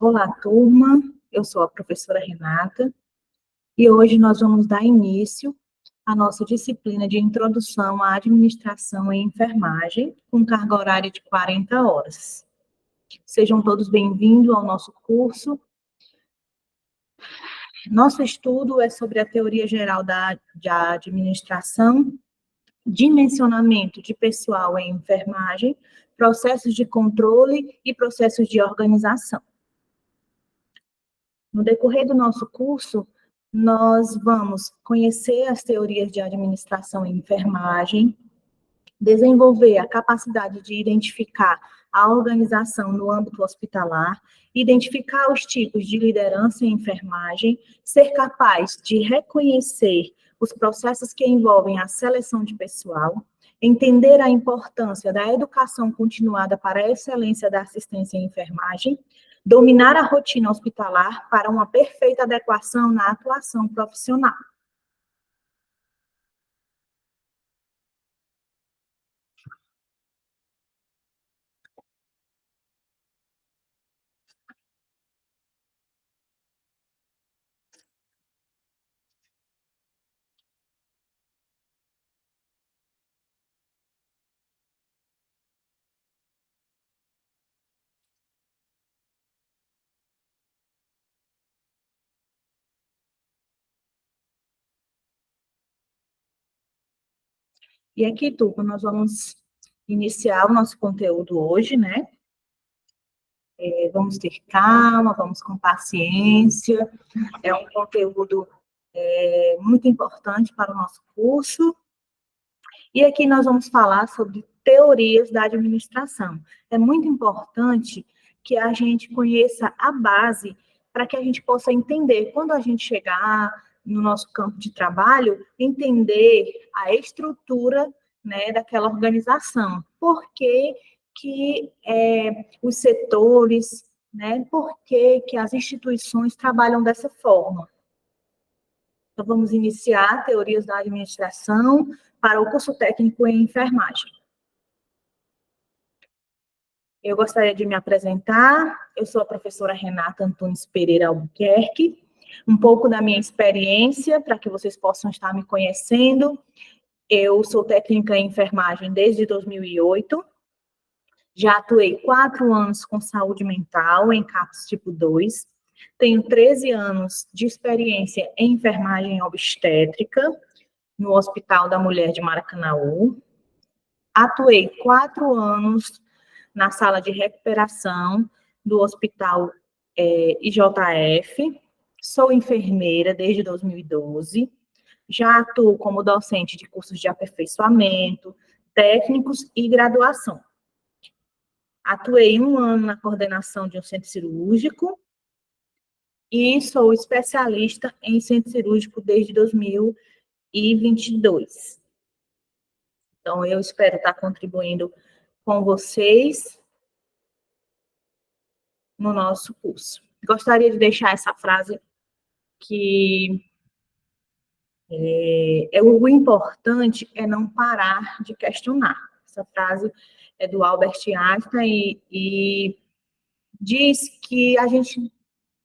Olá, turma. Eu sou a professora Renata e hoje nós vamos dar início à nossa disciplina de Introdução à Administração em Enfermagem, com carga horária de 40 horas. Sejam todos bem-vindos ao nosso curso. Nosso estudo é sobre a teoria geral da administração, dimensionamento de pessoal em enfermagem, processos de controle e processos de organização. No decorrer do nosso curso, nós vamos conhecer as teorias de administração em enfermagem, desenvolver a capacidade de identificar a organização no âmbito hospitalar, identificar os tipos de liderança em enfermagem, ser capaz de reconhecer os processos que envolvem a seleção de pessoal, entender a importância da educação continuada para a excelência da assistência em enfermagem, dominar a rotina hospitalar para uma perfeita adequação na atuação profissional. E aqui, turma, nós vamos iniciar o nosso conteúdo hoje, né? Vamos ter calma, vamos com paciência. É um conteúdo muito importante para o nosso curso. E aqui nós vamos falar sobre teorias da administração. É muito importante que a gente conheça a base para que a gente possa entender, quando a gente chegar no nosso campo de trabalho, entender a estrutura, né, daquela organização. Por que os setores, né, por que as instituições trabalham dessa forma. Então, vamos iniciar teorias da administração para o curso técnico em enfermagem. Eu gostaria de me apresentar. Eu sou a professora Renata Antunes Pereira Albuquerque. Um pouco da minha experiência, para que vocês possam estar me conhecendo. Eu sou técnica em enfermagem desde 2008. Já atuei 4 anos com saúde mental em CAPS tipo 2. Tenho 13 anos de experiência em enfermagem obstétrica no Hospital da Mulher de Maracanaú. Atuei 4 anos na sala de recuperação do Hospital IJF. Sou enfermeira desde 2012. Já atuo como docente de cursos de aperfeiçoamento, técnicos e graduação. Atuei 1 ano na coordenação de um centro cirúrgico e sou especialista em centro cirúrgico desde 2022. Então, eu espero estar contribuindo com vocês no nosso curso. Gostaria de deixar essa frase que o importante é não parar de questionar. Essa frase é do Albert Einstein e diz que a gente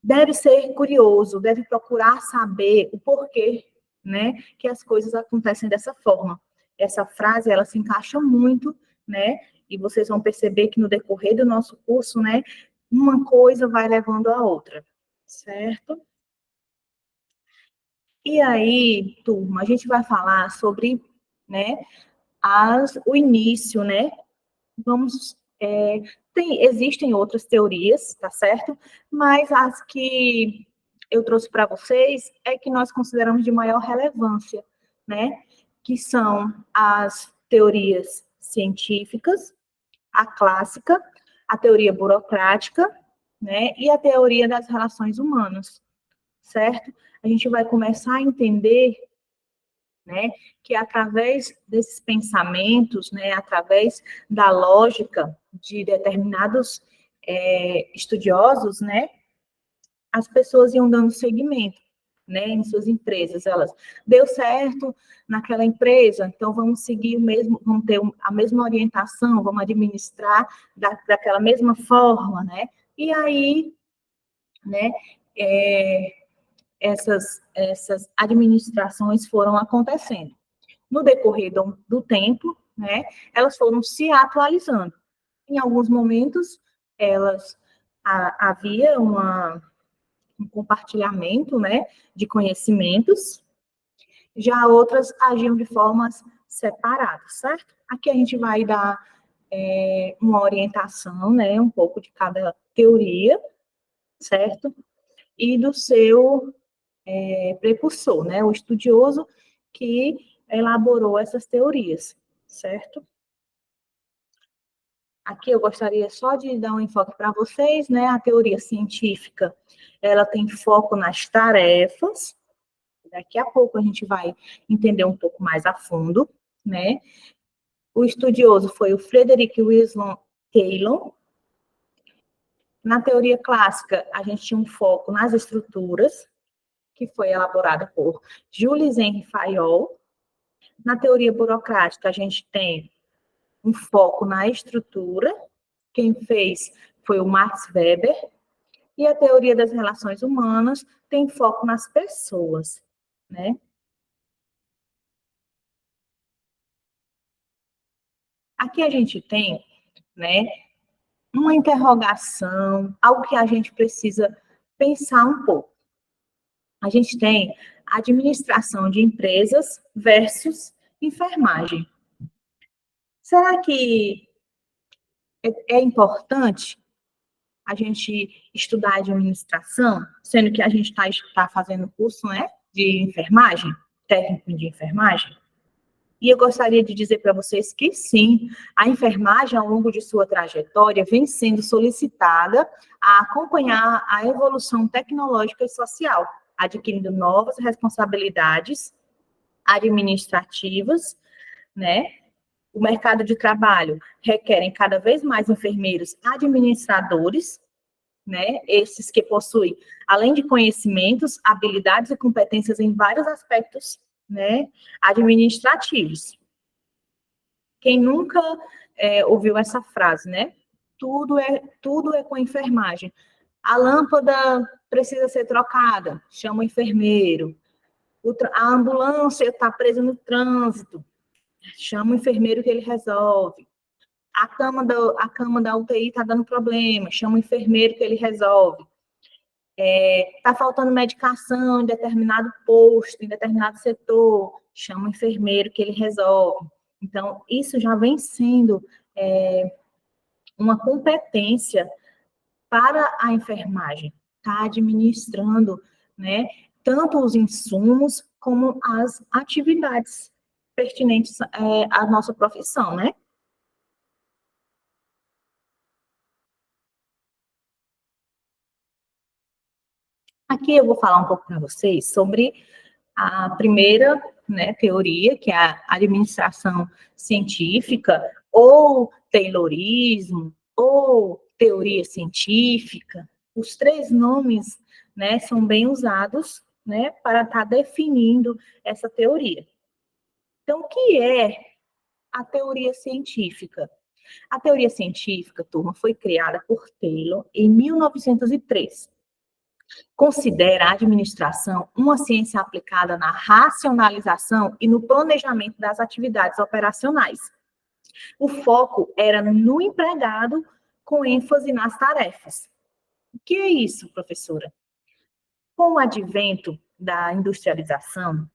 deve ser curioso, deve procurar saber o porquê, né, que as coisas acontecem dessa forma. Essa frase, ela se encaixa muito, né, e vocês vão perceber que no decorrer do nosso curso, né, uma coisa vai levando a outra, certo? E aí, turma, a gente vai falar sobre, né, o início, né, existem outras teorias, tá certo? Mas as que eu trouxe para vocês é que nós consideramos de maior relevância, né? Que são as teorias científicas, a clássica, a teoria burocrática, né? E a teoria das relações humanas, certo? A gente vai começar a entender, né, que através desses pensamentos, né, através da lógica de determinados estudiosos, né, as pessoas iam dando seguimento, né, em suas empresas. Elas, deu certo naquela empresa, então vamos seguir o mesmo, vamos ter a mesma orientação, vamos administrar daquela mesma forma, né, e aí né, essas administrações foram acontecendo. No decorrer do tempo, né, elas foram se atualizando. Em alguns momentos, havia um compartilhamento, né, de conhecimentos, já outras agiam de formas separadas, certo? Aqui a gente vai dar uma orientação, né, um pouco de cada teoria, certo? E do seu precursor, né, o estudioso que elaborou essas teorias, certo? Aqui eu gostaria só de dar um enfoque para vocês, né? A teoria científica, ela tem foco nas tarefas. Daqui a pouco a gente vai entender um pouco mais a fundo, né? O estudioso foi o Frederick Winslow Taylor. Na teoria clássica, a gente tinha um foco nas estruturas, que foi elaborada por Jules Henry Fayol. Na teoria burocrática, a gente tem um foco na estrutura. Quem fez foi o Max Weber. E a teoria das relações humanas tem foco nas pessoas, né? Aqui a gente tem, né, uma interrogação, algo que a gente precisa pensar um pouco. A gente tem administração de empresas versus enfermagem. Será que é importante a gente estudar administração, sendo que a gente está fazendo curso, né, de enfermagem, técnico de enfermagem? E eu gostaria de dizer para vocês que sim, a enfermagem, ao longo de sua trajetória, vem sendo solicitada a acompanhar a evolução tecnológica e social, adquirindo novas responsabilidades administrativas, né? O mercado de trabalho requer cada vez mais enfermeiros administradores, né? Esses que possuem, além de conhecimentos, habilidades e competências em vários aspectos, né, administrativos. Quem nunca ouviu essa frase, né? Tudo é com enfermagem. A lâmpada precisa ser trocada, chama o enfermeiro. A ambulância está presa no trânsito, chama o enfermeiro que ele resolve. A cama da UTI está dando problema, chama o enfermeiro que ele resolve. Está faltando medicação em determinado posto, em determinado setor, chama o enfermeiro que ele resolve. Então, isso já vem sendo uma competência para a enfermagem, está administrando, né, tanto os insumos como as atividades pertinentes à nossa profissão, né? Aqui eu vou falar um pouco para vocês sobre a primeira, né, teoria, que é a administração científica, ou Taylorismo, ou teoria científica. Os três nomes, né, são bem usados, né, para estar definindo essa teoria. Então, o que é a teoria científica? A teoria científica, turma, foi criada por Taylor em 1903. Considera a administração uma ciência aplicada na racionalização e no planejamento das atividades operacionais. O foco era no empregado, com ênfase nas tarefas. O que é isso, professora? Com o advento da industrialização,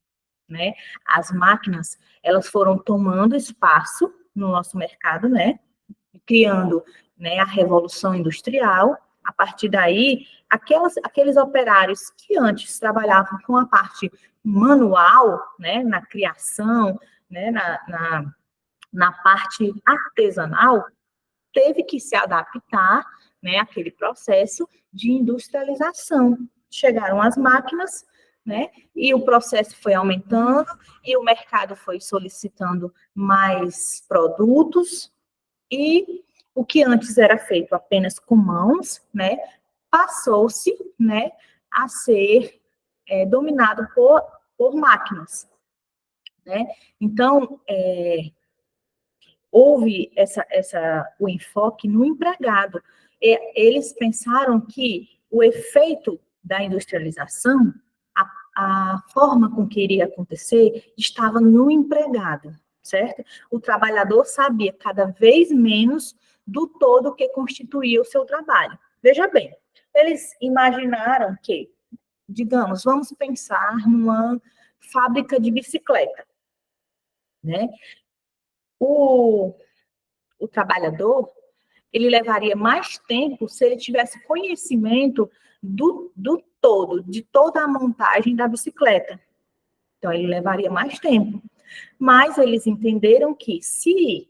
né, as máquinas, elas foram tomando espaço no nosso mercado, né, criando, né, a revolução industrial. A partir daí, aqueles operários que antes trabalhavam com a parte manual, né, na criação, né, na parte artesanal, teve que se adaptar, né, àquele processo de industrialização. Chegaram as máquinas, né, e o processo foi aumentando, e o mercado foi solicitando mais produtos, e o que antes era feito apenas com mãos, né, passou-se, né, a ser dominado por máquinas, né? Então, houve o enfoque no empregado. Eles pensaram que o efeito da industrialização, a forma com que iria acontecer, estava no empregado, certo? O trabalhador sabia cada vez menos do todo que constituía o seu trabalho. Veja bem, eles imaginaram que, digamos, vamos pensar numa fábrica de bicicleta, né? O trabalhador, ele levaria mais tempo se ele tivesse conhecimento do todo, de toda a montagem da bicicleta. Então, ele levaria mais tempo. Mas eles entenderam que se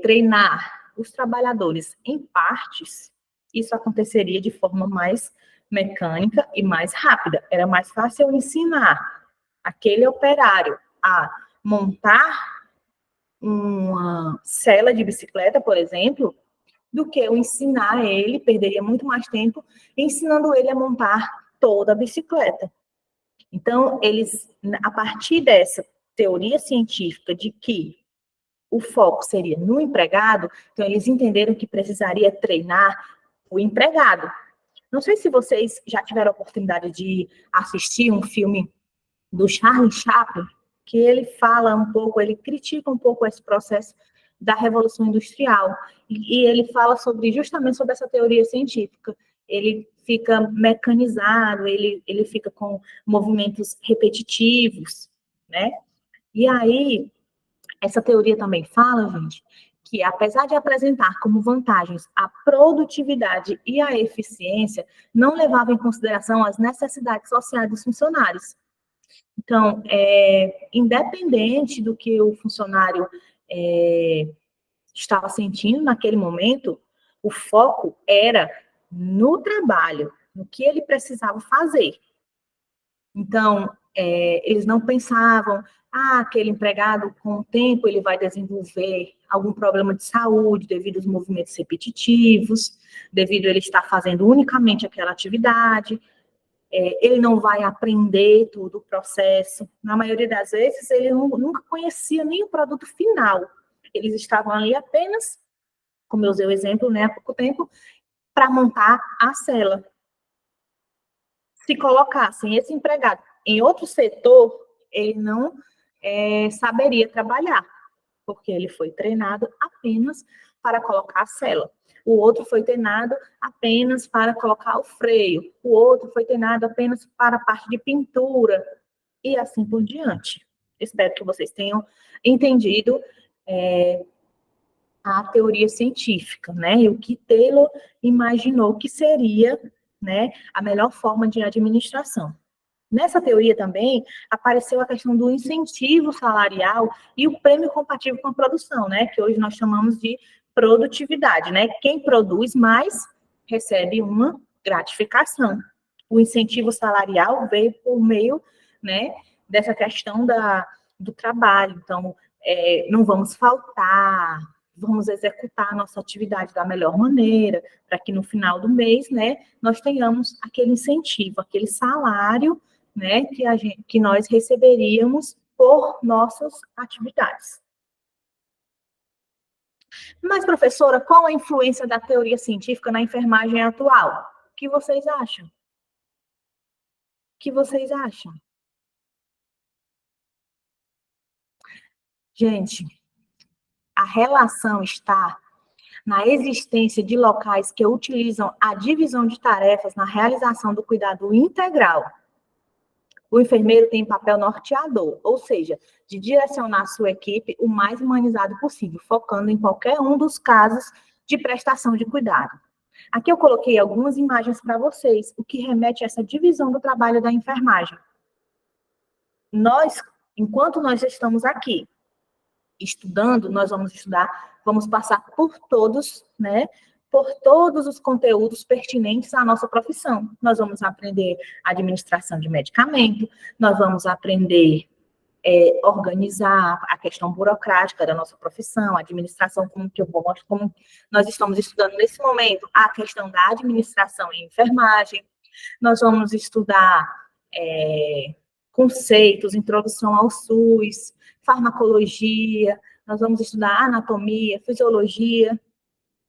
treinar os trabalhadores em partes, isso aconteceria de forma mais mecânica e mais rápida. Era mais fácil eu ensinar aquele operário a montar uma sela de bicicleta, por exemplo, do que eu ensinar ele, perderia muito mais tempo ensinando ele a montar toda a bicicleta. Então, eles, a partir dessa teoria científica de que o foco seria no empregado, então eles entenderam que precisaria treinar o empregado. Não sei se vocês já tiveram a oportunidade de assistir um filme do Charlie Chaplin, que ele fala um pouco, ele critica um pouco esse processo da Revolução Industrial, e ele fala justamente sobre essa teoria científica. Ele fica mecanizado, ele fica com movimentos repetitivos, né? E aí, essa teoria também fala, gente, que apesar de apresentar como vantagens a produtividade e a eficiência, não levava em consideração as necessidades sociais dos funcionários. Então, independente do que o funcionário estava sentindo naquele momento, o foco era no trabalho, no que ele precisava fazer. Então, eles não pensavam, aquele empregado, com o tempo, ele vai desenvolver algum problema de saúde devido aos movimentos repetitivos, devido a ele estar fazendo unicamente aquela atividade, ele não vai aprender todo o processo. Na maioria das vezes, ele nunca conhecia nem o produto final. Eles estavam ali apenas, como eu usei o exemplo, né, há pouco tempo, para montar a cela. Se colocassem esse empregado em outro setor, ele não saberia trabalhar, porque ele foi treinado apenas para colocar a cela. O outro foi treinado apenas para colocar o freio. O outro foi treinado apenas para a parte de pintura. E assim por diante. Espero que vocês tenham entendido a teoria científica, né? E o que Taylor imaginou que seria, né, a melhor forma de administração. Nessa teoria também apareceu a questão do incentivo salarial e o prêmio compatível com a produção, né? Que hoje nós chamamos de produtividade, né? Quem produz mais recebe uma gratificação. O incentivo salarial veio por meio, né, dessa questão do trabalho. Então, não vamos faltar, vamos executar a nossa atividade da melhor maneira, para que no final do mês, né, nós tenhamos aquele incentivo, aquele salário, né, que nós receberíamos por nossas atividades. Mas, professora, qual a influência da teoria científica na enfermagem atual? O que vocês acham? O que vocês acham? Gente, a relação está na existência de locais que utilizam a divisão de tarefas na realização do cuidado integral. O enfermeiro tem papel norteador, ou seja, de direcionar sua equipe o mais humanizado possível, focando em qualquer um dos casos de prestação de cuidado. Aqui eu coloquei algumas imagens para vocês, o que remete a essa divisão do trabalho da enfermagem. Enquanto nós estamos aqui estudando, nós vamos estudar, vamos passar por todos, né, por todos os conteúdos pertinentes à nossa profissão. Nós vamos aprender administração de medicamento, nós vamos aprender organizar a questão burocrática da nossa profissão, a administração, como nós estamos estudando nesse momento, a questão da administração em enfermagem. Nós vamos estudar conceitos, introdução ao SUS, farmacologia, nós vamos estudar anatomia, fisiologia.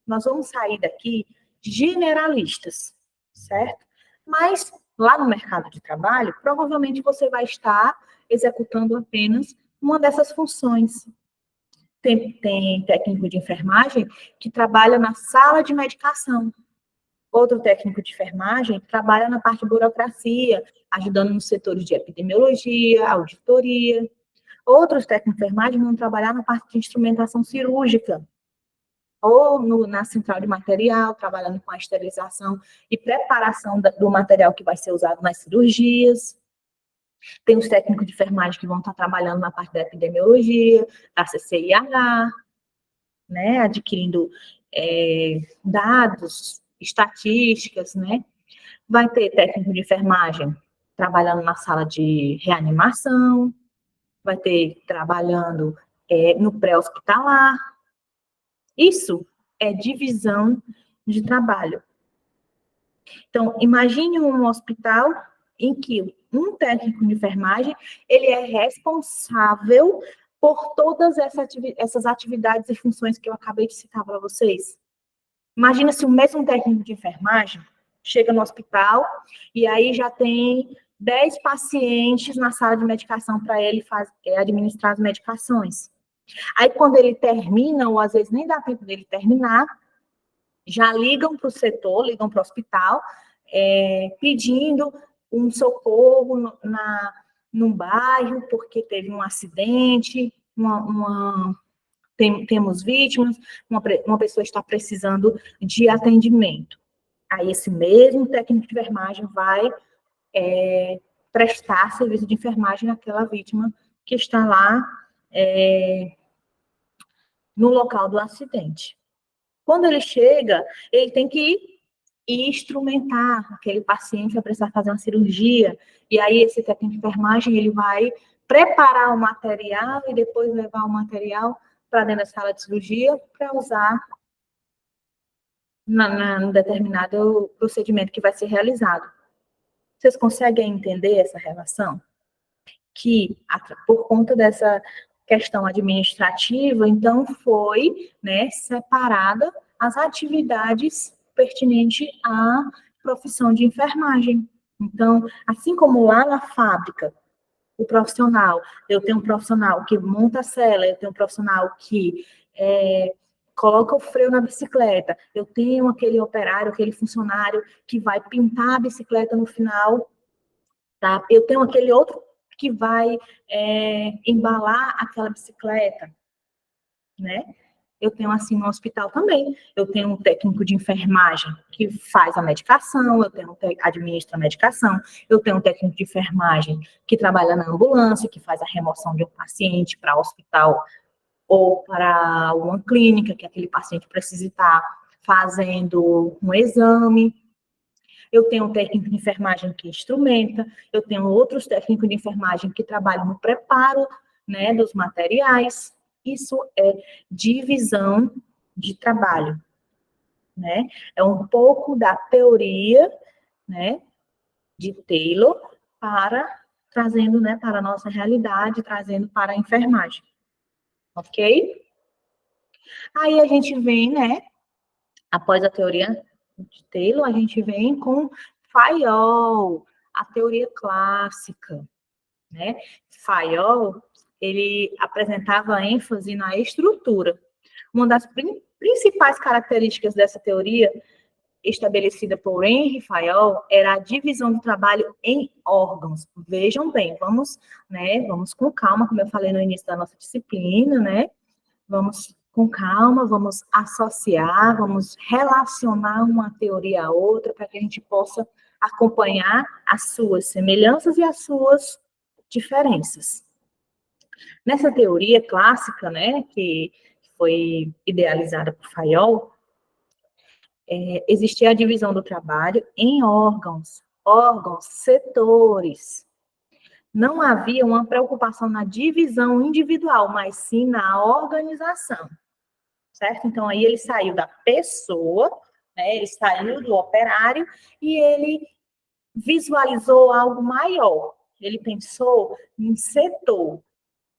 Nós vamos sair daqui generalistas, certo? Mas lá no mercado de trabalho, provavelmente você vai estar executando apenas uma dessas funções. Tem técnico de enfermagem que trabalha na sala de medicação. Outro técnico de enfermagem trabalha na parte de burocracia, ajudando nos setores de epidemiologia, auditoria. Outros técnicos de enfermagem vão trabalhar na parte de instrumentação cirúrgica, ou na central de material, trabalhando com a esterilização e preparação do material que vai ser usado nas cirurgias. Tem os técnicos de enfermagem que vão estar trabalhando na parte da epidemiologia, da CCIH, né, adquirindo dados, estatísticas, né? Vai ter técnico de enfermagem trabalhando na sala de reanimação, vai ter trabalhando no pré-hospitalar. Isso é divisão de trabalho. Então, imagine um hospital em que um técnico de enfermagem, ele é responsável por todas essas atividades e funções que eu acabei de citar para vocês. Imagina se o mesmo técnico de enfermagem chega no hospital e aí já tem 10 pacientes na sala de medicação para ele administrar as medicações. Aí, quando ele termina, ou às vezes nem dá tempo dele terminar, já ligam para o setor, ligam para o hospital, pedindo um socorro num bairro, porque teve um acidente, temos vítimas, uma pessoa está precisando de atendimento. Aí esse mesmo técnico de enfermagem vai prestar serviço de enfermagem naquela vítima que está lá no local do acidente. Quando ele chega, ele tem que instrumentar aquele paciente, vai precisar fazer uma cirurgia, e aí esse técnico de enfermagem, ele vai preparar o material e depois levar o material para dentro da sala de cirurgia para usar no determinado procedimento que vai ser realizado. Vocês conseguem entender essa relação? Que, por conta dessa questão administrativa, então foi, né, separada as atividades pertinentes à profissão de enfermagem. Então, assim como lá na fábrica, o profissional, eu tenho um profissional que monta a cela, eu tenho um profissional que coloca o freio na bicicleta, eu tenho aquele operário, aquele funcionário que vai pintar a bicicleta no final, tá? Eu tenho aquele outro que vai embalar aquela bicicleta, né? Eu tenho assim no hospital também. Eu tenho um técnico de enfermagem que faz a medicação, eu tenho administra a medicação, eu tenho um técnico de enfermagem que trabalha na ambulância, que faz a remoção de um paciente para o hospital ou para uma clínica, que aquele paciente precisa estar fazendo um exame. Eu tenho um técnico de enfermagem que instrumenta, eu tenho outros técnicos de enfermagem que trabalham no preparo, né, dos materiais. Isso é divisão de trabalho, né? É um pouco da teoria, né, de Taylor trazendo, né, para a nossa realidade, trazendo para a enfermagem. Ok? Aí a gente vem, né, após a teoria de Taylor, a gente vem com Fayol, a teoria clássica, né? Fayol, ele apresentava ênfase na estrutura. Uma das principais características dessa teoria, estabelecida por Henri Fayol, era a divisão do trabalho em órgãos. Vejam bem, vamos com calma, como eu falei no início da nossa disciplina, né? Vamos com calma, vamos associar, vamos relacionar uma teoria à outra para que a gente possa acompanhar as suas semelhanças e as suas diferenças. Nessa teoria clássica, né, que foi idealizada por Fayol, existia a divisão do trabalho em órgãos, setores. Não havia uma preocupação na divisão individual, mas sim na organização. Certo? Então, aí ele saiu da pessoa, né, ele saiu do operário e ele visualizou algo maior. Ele pensou em setor,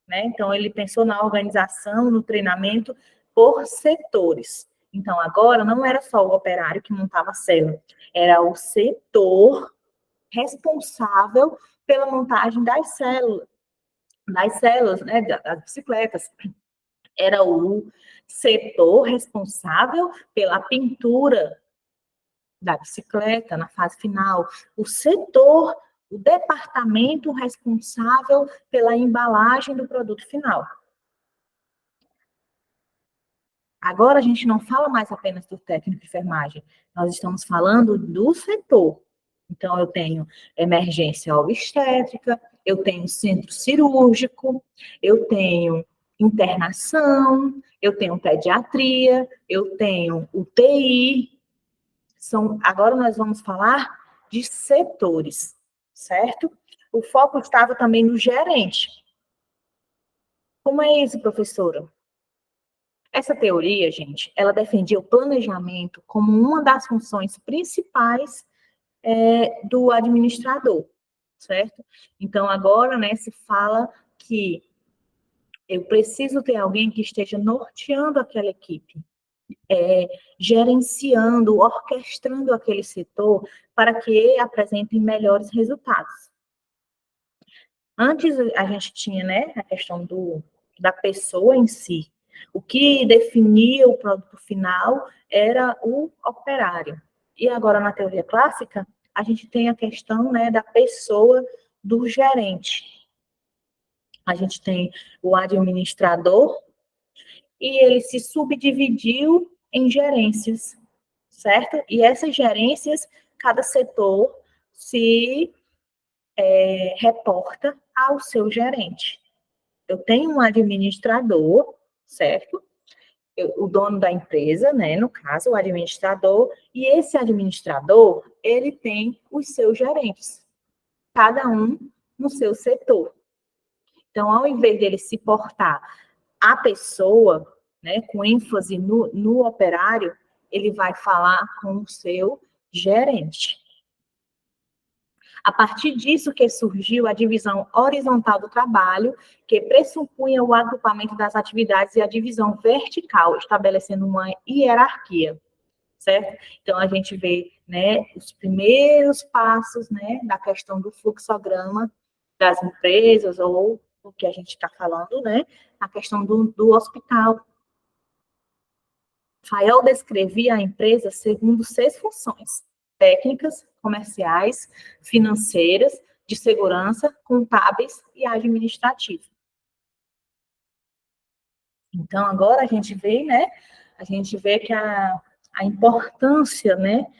né? Então, ele pensou na organização, no treinamento por setores. Então, agora não era só o operário que montava a célula, era o setor responsável pela montagem das células, né, das bicicletas. Era o setor responsável pela pintura da bicicleta na fase final, o departamento responsável pela embalagem do produto final. Agora a gente não fala mais apenas do técnico de enfermagem, nós estamos falando do setor. Então, eu tenho emergência obstétrica, eu tenho centro cirúrgico, eu tenho internação, eu tenho pediatria, eu tenho UTI. Agora nós vamos falar de setores, certo? O foco estava também no gerente. Como é isso, professora? Essa teoria, gente, ela defendia o planejamento como uma das funções principais do administrador, certo? Então, agora, né, se fala que eu preciso ter alguém que esteja norteando aquela equipe, gerenciando, orquestrando aquele setor para que apresentem melhores resultados. Antes, a gente tinha, né, a questão da pessoa em si. O que definia o produto final era o operário. E agora, na teoria clássica, a gente tem a questão, né, da pessoa do gerente. A gente tem o administrador e ele se subdividiu em gerências, certo? E essas gerências, cada setor se reporta ao seu gerente. Eu tenho um administrador, certo? O dono da empresa, né, no caso, o administrador, e esse administrador, ele tem os seus gerentes, cada um no seu setor. Então, ao invés dele se portar a pessoa, né, com ênfase no operário, ele vai falar com o seu gerente. A partir disso que surgiu a divisão horizontal do trabalho, que pressupunha o agrupamento das atividades, e a divisão vertical, estabelecendo uma hierarquia, certo? Então, a gente vê, né, os primeiros passos, né, da questão do fluxograma das empresas, ou o que a gente está falando, né, a questão do hospital. Fayol descrevia a empresa segundo 6 funções: técnicas, comerciais, financeiras, de segurança, contábeis e administrativas. Então, agora a gente vê, né, que a importância, né,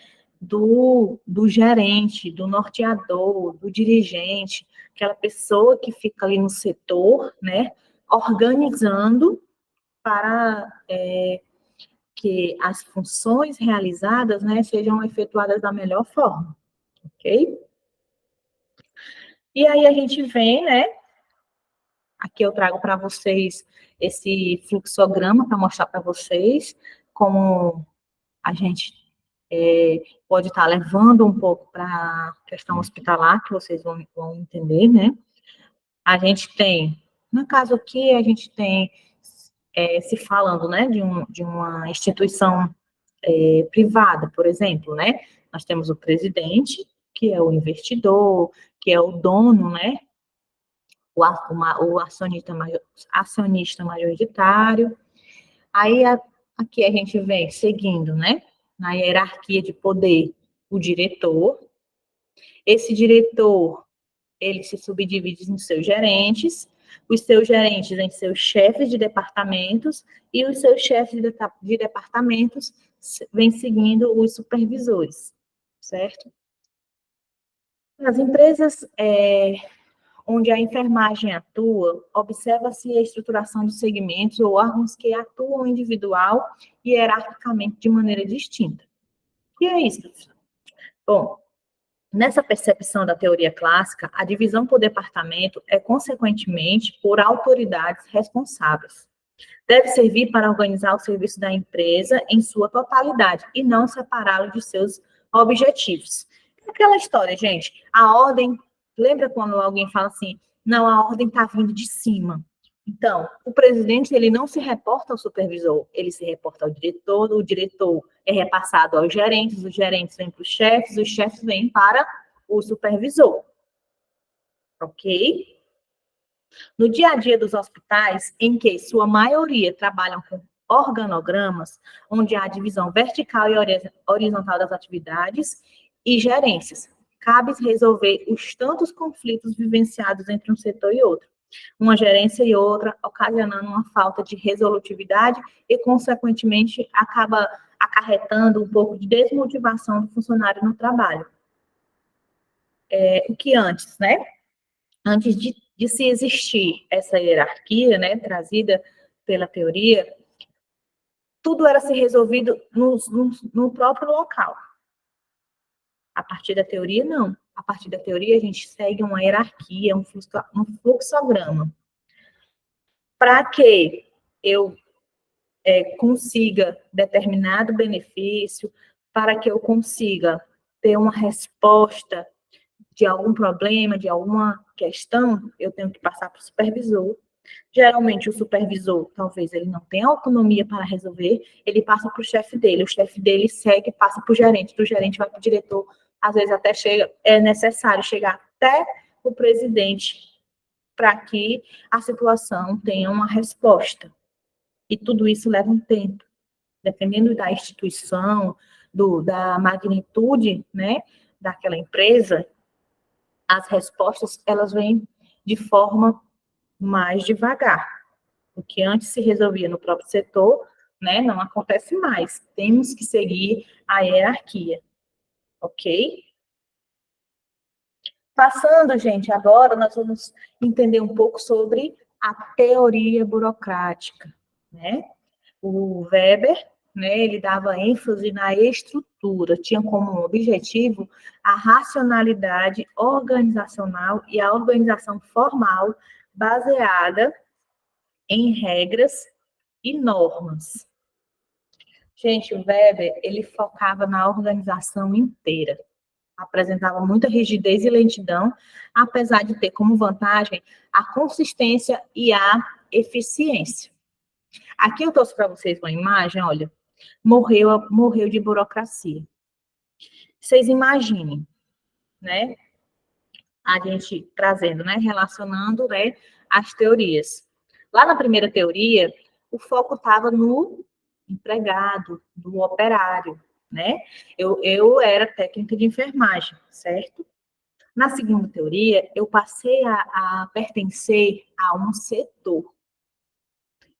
do gerente, do norteador, do dirigente, aquela pessoa que fica ali no setor, né, organizando para que as funções realizadas, né, sejam efetuadas da melhor forma, ok? E aí a gente vem, né, aqui eu trago para vocês esse fluxograma para mostrar para vocês como a gente pode estar levando um pouco para a questão hospitalar, que vocês vão entender, né? A gente tem, no caso aqui, a gente tem se falando, né, de uma instituição privada, por exemplo, né? Nós temos o presidente, que é o investidor, que é o dono, né? O acionista majoritário. Aí, aqui a gente vem seguindo, né? Na hierarquia de poder, o diretor. Esse diretor, ele se subdivide em seus gerentes, os seus gerentes em seus chefes de departamentos, e os seus chefes de departamentos vêm seguindo os supervisores, certo? Nas empresas onde a enfermagem atua, observa-se a estruturação de segmentos ou órgãos que atuam individual e hierarquicamente de maneira distinta. E é isso, professor. Bom, nessa percepção da teoria clássica, a divisão por departamento é, consequentemente, por autoridades responsáveis. Deve servir para organizar o serviço da empresa em sua totalidade e não separá-lo de seus objetivos. Aquela história, gente, a ordem, lembra quando alguém fala assim, não, a ordem está vindo de cima. Então, o presidente, ele não se reporta ao supervisor, ele se reporta ao diretor, o diretor é repassado aos gerentes, os gerentes vêm para os chefes vêm para o supervisor. Ok? No dia a dia dos hospitais, em que sua maioria trabalham com organogramas, onde há a divisão vertical e horizontal das atividades e gerências, cabe resolver os tantos conflitos vivenciados entre um setor e outro, uma gerência e outra, ocasionando uma falta de resolutividade e, consequentemente, acaba acarretando um pouco de desmotivação do funcionário no trabalho. O que antes, né? Antes de se existir essa hierarquia, né, trazida pela teoria, tudo era ser resolvido no próprio local. A partir da teoria, não. A partir da teoria, a gente segue uma hierarquia, um fluxograma. Para que eu consiga determinado benefício, para que eu consiga ter uma resposta de algum problema, de alguma questão, eu tenho que passar para o supervisor. Geralmente, o supervisor, talvez ele não tenha autonomia para resolver, ele passa para o chefe dele, o chefe dele segue, passa para o gerente, do gerente vai para o diretor, às vezes até é necessário chegar até o presidente para que a situação tenha uma resposta. E tudo isso leva um tempo. Dependendo da instituição, da magnitude, né, daquela empresa, as respostas, elas vêm de forma mais devagar. O que antes se resolvia no próprio setor, né, não acontece mais. Temos que seguir a hierarquia, ok? Passando, gente, agora nós vamos entender um pouco sobre a teoria burocrática, né? O Weber, né, ele dava ênfase na estrutura, tinha como objetivo a racionalidade organizacional e a organização formal baseada em regras e normas. Gente, o Weber, ele focava na organização inteira, apresentava muita rigidez e lentidão, apesar de ter como vantagem a consistência e a eficiência. Aqui eu trouxe para vocês uma imagem, olha, morreu de burocracia. Vocês imaginem, né? A gente trazendo, né? Relacionando, né? As teorias. Lá na primeira teoria, o foco estava no empregado, do operário, né? Eu era técnica de enfermagem, certo? Na segunda teoria, eu passei a pertencer a um setor.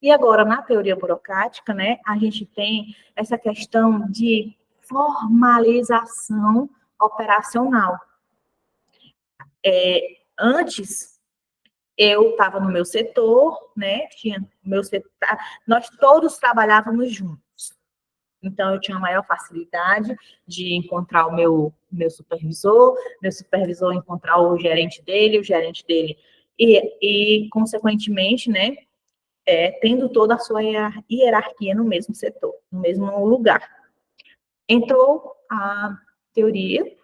E agora, na teoria burocrática, né, a gente tem essa questão de formalização operacional. Antes, eu estava no meu setor, né, tinha meu setor, nós todos trabalhávamos juntos. Então, eu tinha maior facilidade de encontrar o meu supervisor encontrar o gerente dele, e consequentemente, né, tendo toda a sua hierarquia no mesmo setor, no mesmo lugar. Entrou a teoria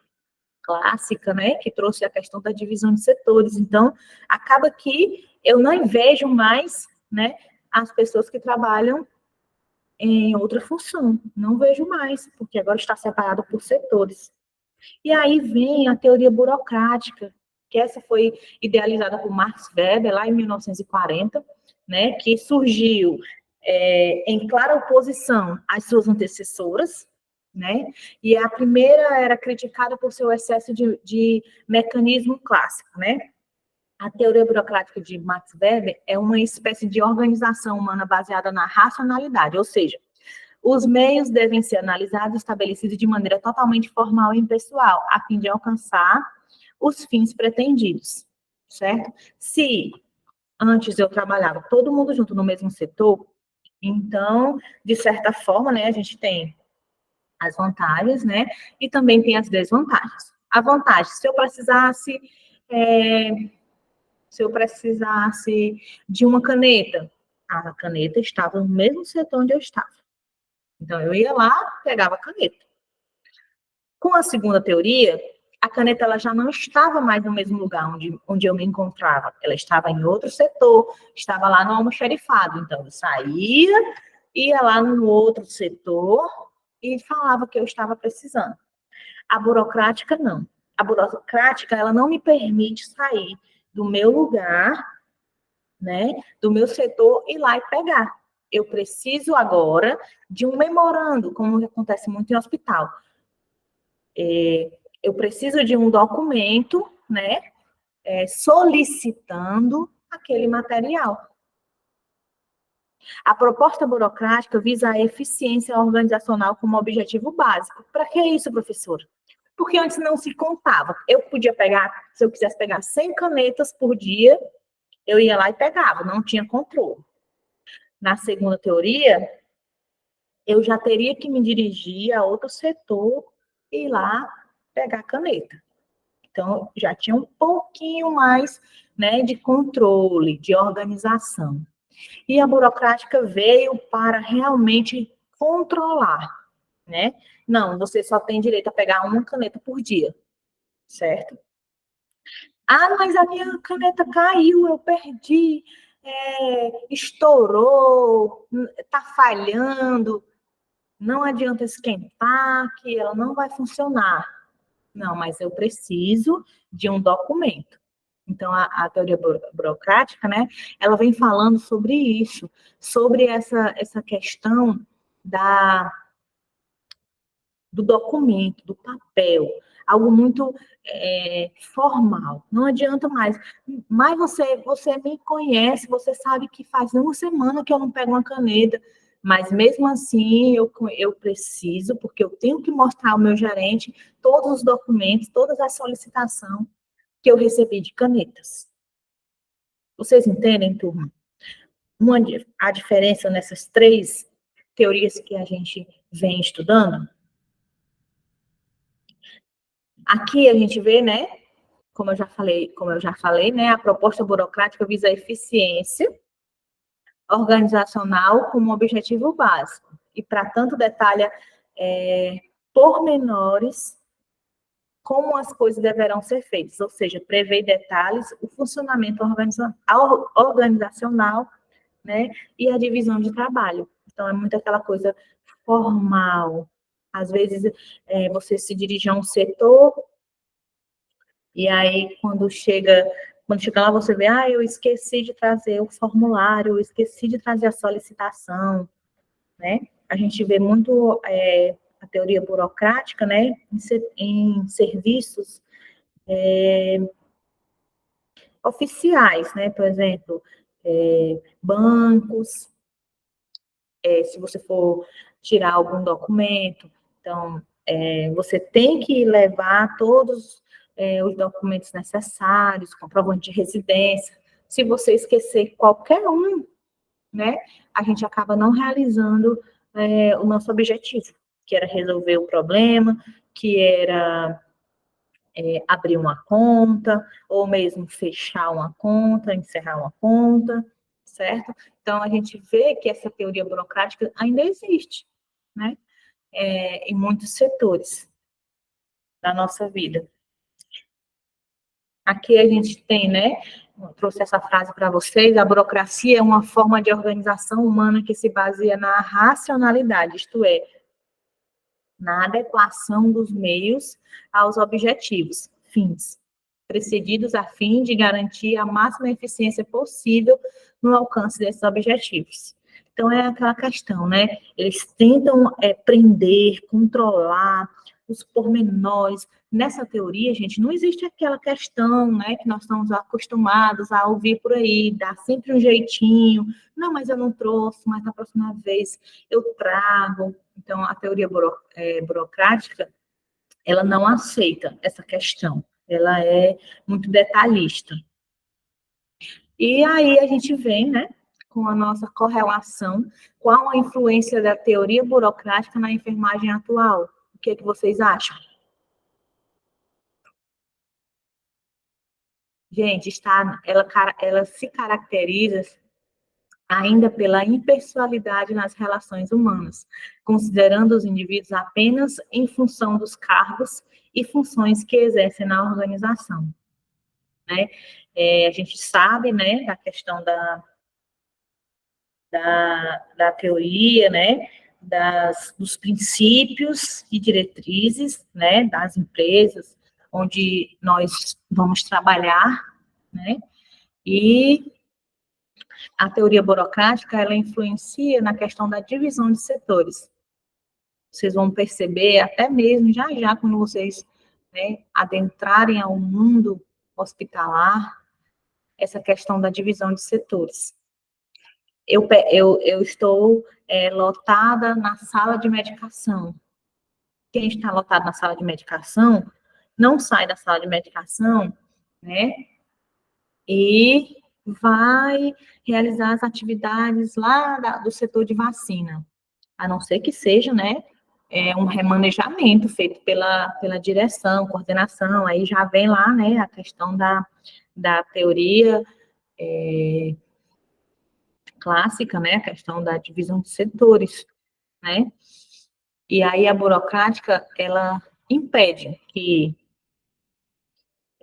clássica, né, que trouxe a questão da divisão de setores. Então, acaba que eu não vejo mais, né, as pessoas que trabalham em outra função. Não vejo mais, porque agora está separado por setores. E aí vem a teoria burocrática, que essa foi idealizada por Max Weber, lá em 1940, né, que surgiu em clara oposição às suas antecessoras, né, e a primeira era criticada por seu excesso de mecanismo clássico, né. A teoria burocrática de Max Weber é uma espécie de organização humana baseada na racionalidade, ou seja, os meios devem ser analisados e estabelecidos de maneira totalmente formal e impessoal, a fim de alcançar os fins pretendidos, certo? Se antes eu trabalhava todo mundo junto no mesmo setor, então, de certa forma, né, a gente tem as vantagens, né, e também tem as desvantagens. A vantagem, se eu precisasse de uma caneta, a caneta estava no mesmo setor onde eu estava. Então, eu ia lá, pegava a caneta. Com a segunda teoria, a caneta ela já não estava mais no mesmo lugar onde eu me encontrava. Ela estava em outro setor, estava lá no almoxerifado. Então, eu saía, ia lá no outro setor e falava que eu estava precisando. A burocrática, não. A burocrática, ela não me permite sair do meu lugar, né, do meu setor, ir lá e pegar. Eu preciso agora de um memorando, como acontece muito em hospital. Eu preciso de um documento, né, solicitando aquele material. A proposta burocrática visa a eficiência organizacional como objetivo básico. Para que isso, professor? Porque antes não se contava. Eu podia pegar, se eu quisesse pegar 100 canetas por dia, eu ia lá e pegava, não tinha controle. Na segunda teoria, eu já teria que me dirigir a outro setor e ir lá pegar a caneta. Então, já tinha um pouquinho mais, né, de controle, de organização. E a burocrática veio para realmente controlar, né? Não, você só tem direito a pegar uma caneta por dia, certo? Ah, mas a minha caneta caiu, eu perdi, estourou, está falhando, não adianta esquentar, que ela não vai funcionar. Não, mas eu preciso de um documento. Então, a teoria burocrática, né, ela vem falando sobre isso, sobre essa questão do documento, do papel, algo muito formal. Não adianta mais. Mas você me conhece, você sabe que faz uma semana que eu não pego uma caneta, mas mesmo assim eu preciso, porque eu tenho que mostrar ao meu gerente todos os documentos, todas as solicitações que eu recebi de canetas. Vocês entendem, turma? A diferença nessas três teorias que a gente vem estudando? Aqui a gente vê, né, como eu já falei, né, a proposta burocrática visa a eficiência organizacional como objetivo básico. E, para tanto, detalha pormenores como as coisas deverão ser feitas, ou seja, prevê detalhes o funcionamento organizacional, né, e a divisão de trabalho. Então, é muito aquela coisa formal. Às vezes, você se dirige a um setor, e aí, quando chega lá, você vê, eu esqueci de trazer o formulário, eu esqueci de trazer a solicitação, né? A gente vê muito a teoria burocrática, né, em serviços oficiais, né? Por exemplo, bancos, se você for tirar algum documento, então, você tem que levar todos os documentos necessários, comprovante de residência. Se você esquecer qualquer um, né, a gente acaba não realizando o nosso objetivo, que era resolver o problema, que era abrir uma conta, ou mesmo fechar uma conta, encerrar uma conta, certo? Então, a gente vê que essa teoria burocrática ainda existe, né? Em muitos setores da nossa vida. Aqui a gente tem, né? Eu trouxe essa frase para vocês: a burocracia é uma forma de organização humana que se baseia na racionalidade, isto é, na adequação dos meios aos objetivos, fins, precedidos a fim de garantir a máxima eficiência possível no alcance desses objetivos. Então, é aquela questão, né? Eles tentam prender, controlar os pormenores. Nessa teoria, gente, não existe aquela questão, né, que nós estamos acostumados a ouvir por aí, dá sempre um jeitinho. Não, mas eu não trouxe, mas na próxima vez eu trago. Então, a teoria burocrática, ela não aceita essa questão. Ela é muito detalhista. E aí a gente vem, né, com a nossa correlação, qual a influência da teoria burocrática na enfermagem atual? O que é que vocês acham? Gente, ela se caracteriza ainda pela impessoalidade nas relações humanas, considerando os indivíduos apenas em função dos cargos e funções que exercem na organização, né? A gente sabe, né, da questão da teoria, né, dos princípios e diretrizes, né, das empresas onde nós vamos trabalhar, né, e a teoria burocrática, ela influencia na questão da divisão de setores. Vocês vão perceber, até mesmo já já, quando vocês, né, adentrarem ao mundo hospitalar, essa questão da divisão de setores. Eu estou lotada na sala de medicação. Quem está lotado na sala de medicação, não sai da sala de medicação, né, e vai realizar as atividades lá do setor de vacina, a não ser que seja, né, um remanejamento feito pela direção, coordenação, aí já vem lá, né, a questão da teoria clássica, né, a questão da divisão de setores, né, e aí a burocrática, ela impede que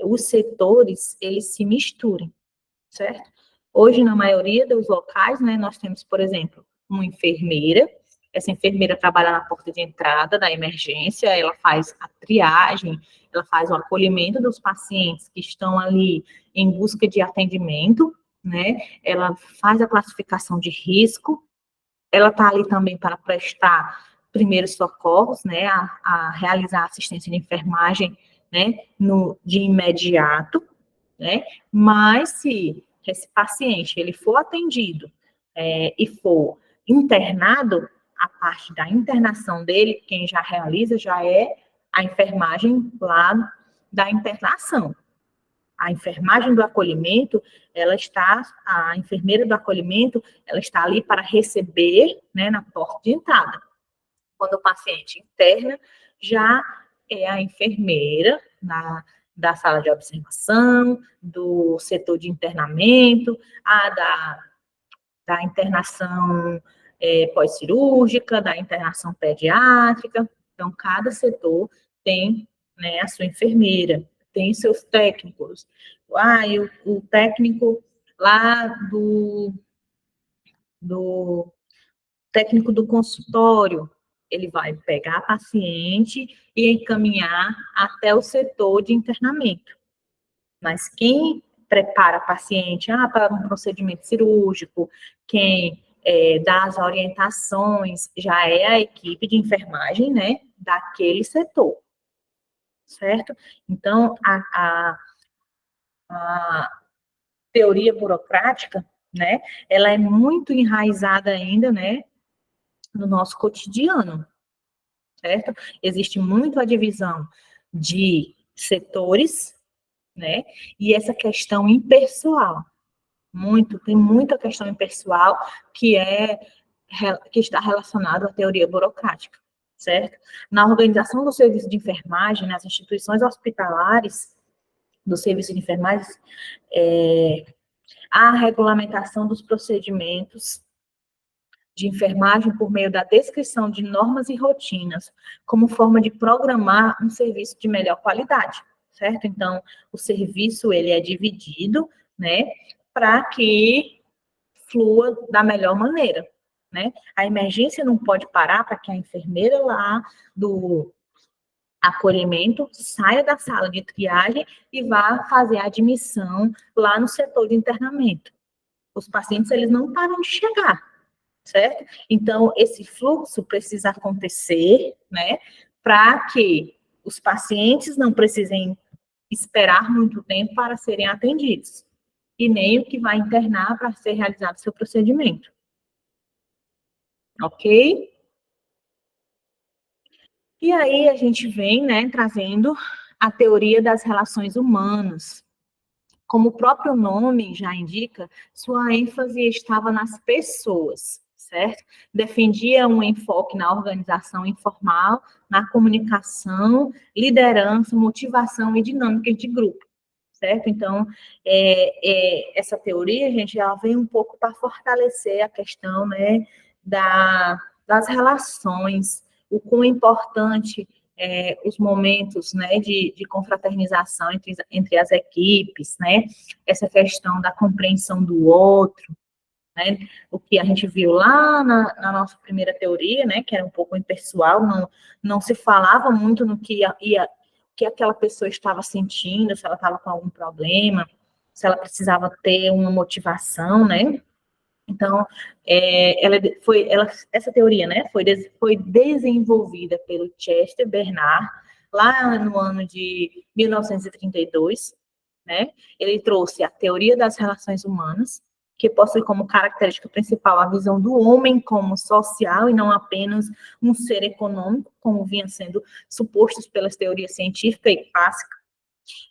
os setores, eles se misturem, certo? Hoje, na maioria dos locais, né, nós temos, por exemplo, uma enfermeira. Essa enfermeira trabalha na porta de entrada da emergência, ela faz a triagem, ela faz o acolhimento dos pacientes que estão ali em busca de atendimento, né? Ela faz a classificação de risco, ela está ali também para prestar primeiros socorros, né? A realizar assistência de enfermagem, né? De imediato, né? Mas se esse paciente ele for atendido e for internado, a parte da internação dele, quem já realiza já é a enfermagem lá da internação. A enfermagem do acolhimento, a enfermeira do acolhimento, ela está ali para receber, né, na porta de entrada. Quando o paciente interna, já é a enfermeira da sala de observação, do setor de internamento, da internação pós-cirúrgica, da internação pediátrica. Então, cada setor tem, né, a sua enfermeira, tem seus técnicos. O técnico lá do técnico do consultório, ele vai pegar a paciente e encaminhar até o setor de internamento. Mas quem prepara a paciente para um procedimento cirúrgico, quem dá as orientações, já é a equipe de enfermagem, né, daquele setor, certo? Então, a teoria burocrática, né, ela é muito enraizada ainda, né, no nosso cotidiano, certo? Existe muito a divisão de setores, né, e essa questão impessoal. Tem muita questão impessoal que está relacionada à teoria burocrática, certo? Na organização do serviço de enfermagem, nas instituições hospitalares do serviço de enfermagem, há a regulamentação dos procedimentos de enfermagem por meio da descrição de normas e rotinas, como forma de programar um serviço de melhor qualidade, certo? Então, o serviço, ele é dividido, né, para que flua da melhor maneira, né? A emergência não pode parar para que a enfermeira lá do acolhimento saia da sala de triagem e vá fazer a admissão lá no setor de internamento. Os pacientes, eles não param de chegar, certo? Então, esse fluxo precisa acontecer, né, para que os pacientes não precisem esperar muito tempo para serem atendidos, e nem o que vai internar para ser realizado o seu procedimento. Ok? E aí a gente vem, né, trazendo a teoria das relações humanas. Como o próprio nome já indica, sua ênfase estava nas pessoas, certo? Defendia um enfoque na organização informal, na comunicação, liderança, motivação e dinâmica de grupo, certo? Então, essa teoria, gente, ela vem um pouco para fortalecer a questão, né, das relações, o quão importante os momentos, né, de confraternização entre as equipes, né, essa questão da compreensão do outro, né, o que a gente viu lá na nossa primeira teoria, né, que era um pouco impessoal, não se falava muito no que aquela pessoa estava sentindo, se ela estava com algum problema, se ela precisava ter uma motivação, né? Então, essa teoria, né, foi desenvolvida pelo Chester Bernard lá no ano de 1932, né? Ele trouxe a teoria das relações humanas, que possui como característica principal a visão do homem como social e não apenas um ser econômico, como vinha sendo supostos pelas teorias científica e clássica.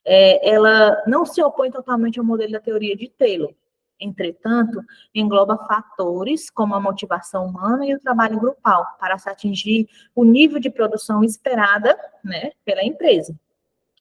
Ela não se opõe totalmente ao modelo da teoria de Taylor. Entretanto, engloba fatores como a motivação humana e o trabalho grupal para se atingir o nível de produção esperada, né, pela empresa.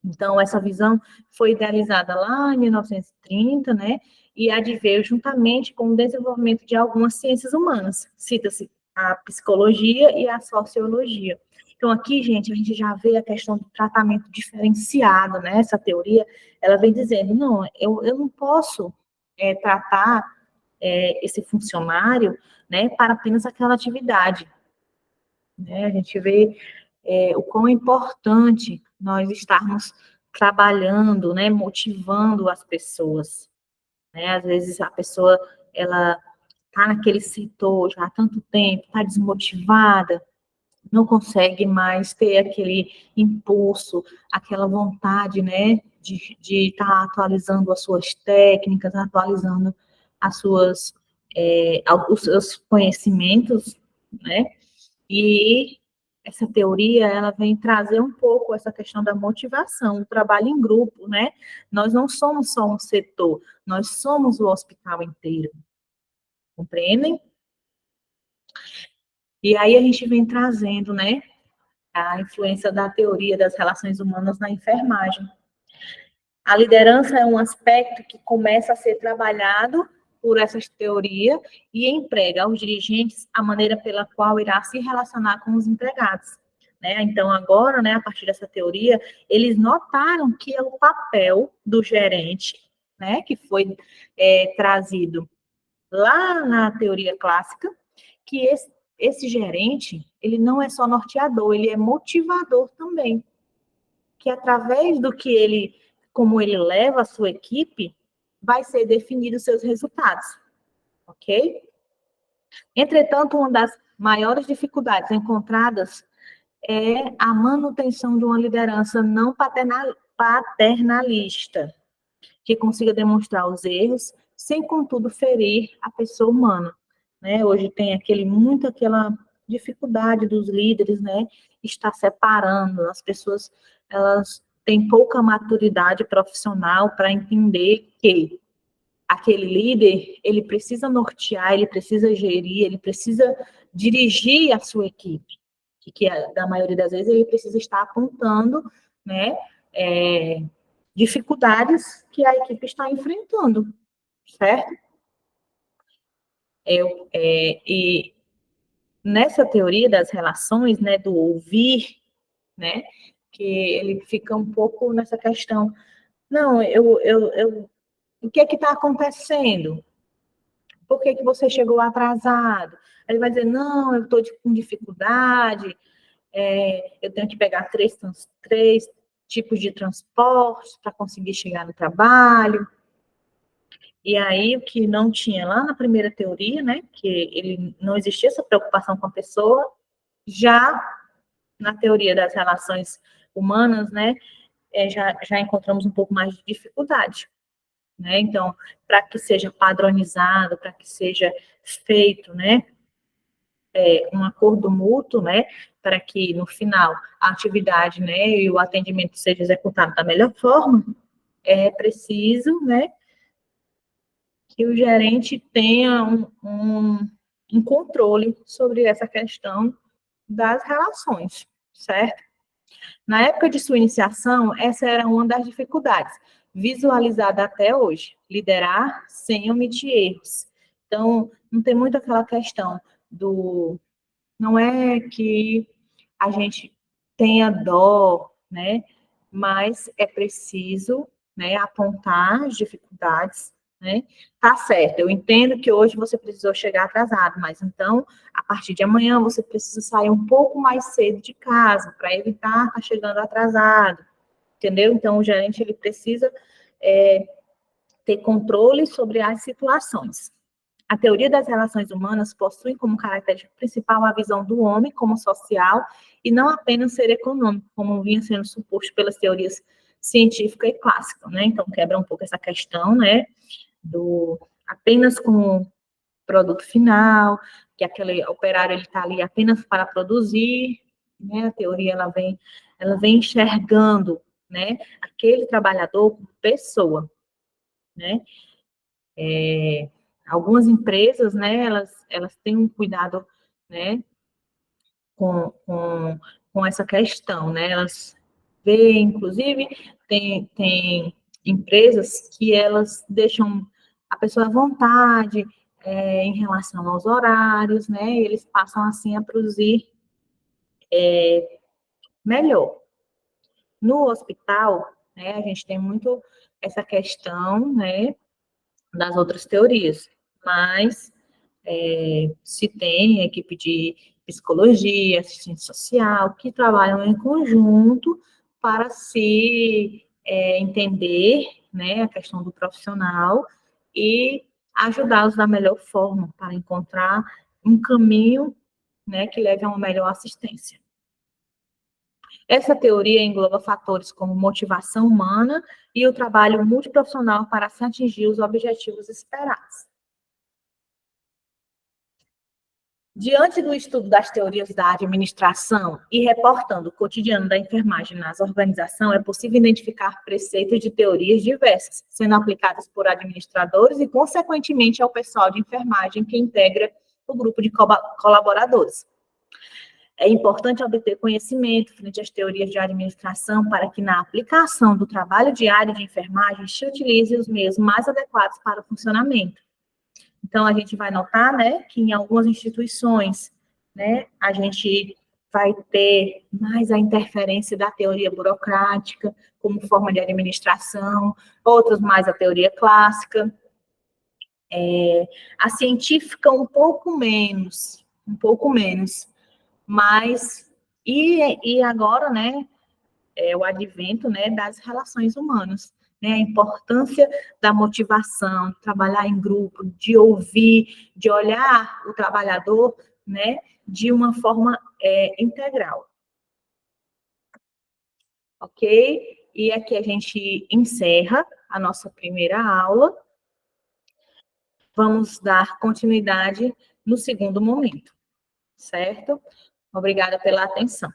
Então, essa visão foi idealizada lá em 1930, né, e adveio juntamente com o desenvolvimento de algumas ciências humanas. Cita-se a psicologia e a sociologia. Então, aqui, gente, a gente já vê a questão do tratamento diferenciado, né? Essa teoria, ela vem dizendo, não, eu não posso tratar esse funcionário, né, para apenas aquela atividade. Né? A gente vê o quão é importante nós estarmos trabalhando, né, motivando as pessoas. Né? Às vezes a pessoa, ela está naquele setor já há tanto tempo, está desmotivada, não consegue mais ter aquele impulso, aquela vontade, né, de estar atualizando as suas técnicas, atualizando as suas, os seus conhecimentos, né, e essa teoria, ela vem trazer um pouco essa questão da motivação, o trabalho em grupo, né, nós não somos só um setor, nós somos o hospital inteiro, compreendem? E aí a gente vem trazendo, né, a influência da teoria das relações humanas na enfermagem. A liderança é um aspecto que começa a ser trabalhado por essa teoria e emprega aos dirigentes a maneira pela qual irá se relacionar com os empregados. Né? Então, agora, né, a partir dessa teoria, eles notaram que é o papel do gerente, né, que foi trazido lá na teoria clássica, que esse gerente, ele não é só norteador, ele é motivador também. Que através do que ele, como ele leva a sua equipe, vai ser definido os seus resultados. Ok? Entretanto, uma das maiores dificuldades encontradas é a manutenção de uma liderança não paternalista, que consiga demonstrar os erros, sem, contudo, ferir a pessoa humana. Né? Hoje tem muito aquela dificuldade dos líderes, né, estar separando, as pessoas, elas têm pouca maturidade profissional para entender que aquele líder, ele precisa nortear, ele precisa gerir, ele precisa dirigir a sua equipe, que da maioria das vezes ele precisa estar apontando, né, dificuldades que a equipe está enfrentando, certo? E nessa teoria das relações, né, do ouvir, né, que ele fica um pouco nessa questão, não, o que é que está acontecendo? Por que você chegou atrasado? Ele vai dizer, não, eu estou com dificuldade, eu tenho que pegar três tipos de transporte para conseguir chegar no trabalho. E aí, o que não tinha lá na primeira teoria, né, que ele não existia essa preocupação com a pessoa, já na teoria das relações humanas, né, já encontramos um pouco mais de dificuldade. Né? Então, para que seja padronizado, para que seja feito, né, um acordo mútuo, né, para que no final a atividade, né, e o atendimento seja executado da melhor forma, é preciso, né, que o gerente tenha um controle sobre essa questão das relações, certo? Na época de sua iniciação, essa era uma das dificuldades, visualizada até hoje. Liderar sem omitir erros. Então, não tem muito aquela questão do... Não é que a gente tenha dó, né? Mas é preciso, né, apontar as dificuldades, né? Tá certo, eu entendo que hoje você precisou chegar atrasado, mas então, a partir de amanhã, você precisa sair um pouco mais cedo de casa, para evitar estar chegando atrasado, entendeu? Então, o gerente, ele precisa ter controle sobre as situações. A teoria das relações humanas possui como característica principal a visão do homem como social e não apenas ser econômico, como vinha sendo suposto pelas teorias científica e clássica, né? Então, quebra um pouco essa questão, né, do apenas com o produto final, que aquele operário ele está ali apenas para produzir, né? A teoria ela vem enxergando, né, aquele trabalhador como pessoa, né? Algumas empresas, né, elas têm um cuidado, né, com, com, com essa questão, né, elas veem, inclusive, tem empresas que elas deixam a pessoa à vontade em relação aos horários, né, e eles passam, assim, a produzir melhor. No hospital, né, a gente tem muito essa questão, né, das outras teorias, mas se tem equipe de psicologia, assistente social, que trabalham em conjunto para se entender, né, a questão do profissional e ajudá-los da melhor forma para encontrar um caminho, né, que leve a uma melhor assistência. Essa teoria engloba fatores como motivação humana e o trabalho multiprofissional para se atingir os objetivos esperados. Diante do estudo das teorias da administração e reportando o cotidiano da enfermagem nas organizações, é possível identificar preceitos de teorias diversas, sendo aplicadas por administradores e, consequentemente, ao pessoal de enfermagem que integra o grupo de colaboradores. É importante obter conhecimento frente às teorias de administração para que, na aplicação do trabalho diário de enfermagem, se utilize os meios mais adequados para o funcionamento. Então, a gente vai notar, né, que em algumas instituições, né, a gente vai ter mais a interferência da teoria burocrática como forma de administração, outras mais a teoria clássica, a científica um pouco menos, mas, e agora, né, o advento, né, das relações humanas, né, a importância da motivação, de trabalhar em grupo, de ouvir, de olhar o trabalhador, né, de uma forma integral. Ok? E aqui a gente encerra a nossa primeira aula. Vamos dar continuidade no segundo momento, certo? Obrigada pela atenção.